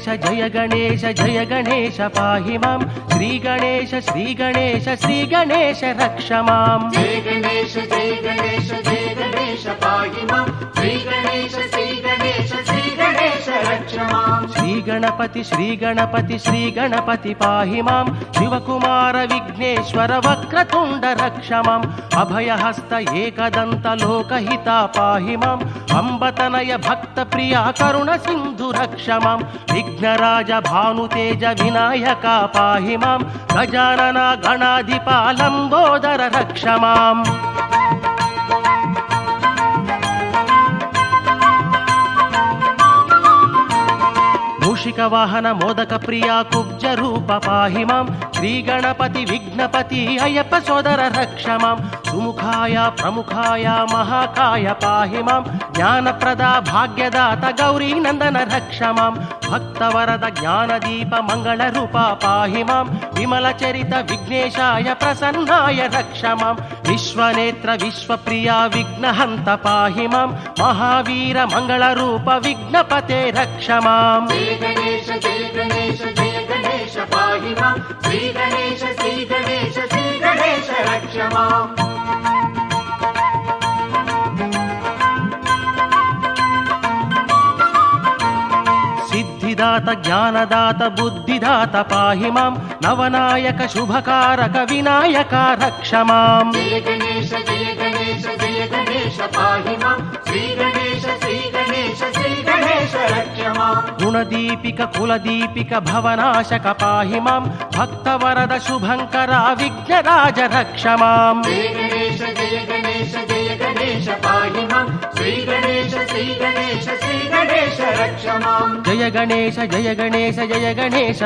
जय गणेश पाहि मां श्री गणेश रक्ष मां जय गणेश पाहि मां श्री गणेश रक्ष मां श्री गणपति पाहि मां शिवकुमार विघ्नेश्वर वक्रतुंड रक्ष मां अभयहस्त एकदंत लोकहिता पाहि मां अंबतनय भक्त प्रिया करुण सिंधु रक्ष मां विघ्नराज भानुतेज विनायक पाहि मां गजानन गणाधिपा लंबोदर रक्ष मां मूषिक वाहन मोदक प्रिया कुब्ज रूप पाहि मां श्री गणपति विघ्नपति अय्यप्प सोदर रक्ष मां सुमुखाय प्रमुखाय महाकाय पाहि मां ज्ञानप्रदा भाग्यदाता गौरी नंदन रक्ष मां भक्तवरद ज्ञानदीप मंगल रूप पाहि मां विमल चरित विघ्नेशाय प्रसन्नाय रक्ष मां विश्वनेत्र विश्वप्रिया विघ्नहंत पाहि मां महावीर मंगल रूप विघ्नपते रक्ष मां जय गणेश पाहि मां श्री गणेश रक्ष मां सिद्धिदात ज्ञानदात बुद्धिदात पाहि मां नवनायक शुभकारक विनायक रक्ष मां जय गणेश पाहि मां श्री गणेश रक्ष मां गुणदीपिक कुलदीपिक भवनाशक पाहि मां भक्तवरद शुभंकर विघ्नराज रक्ष मां जय गणेश पाहि मां श्री गणेश रक्ष मां जय गणेश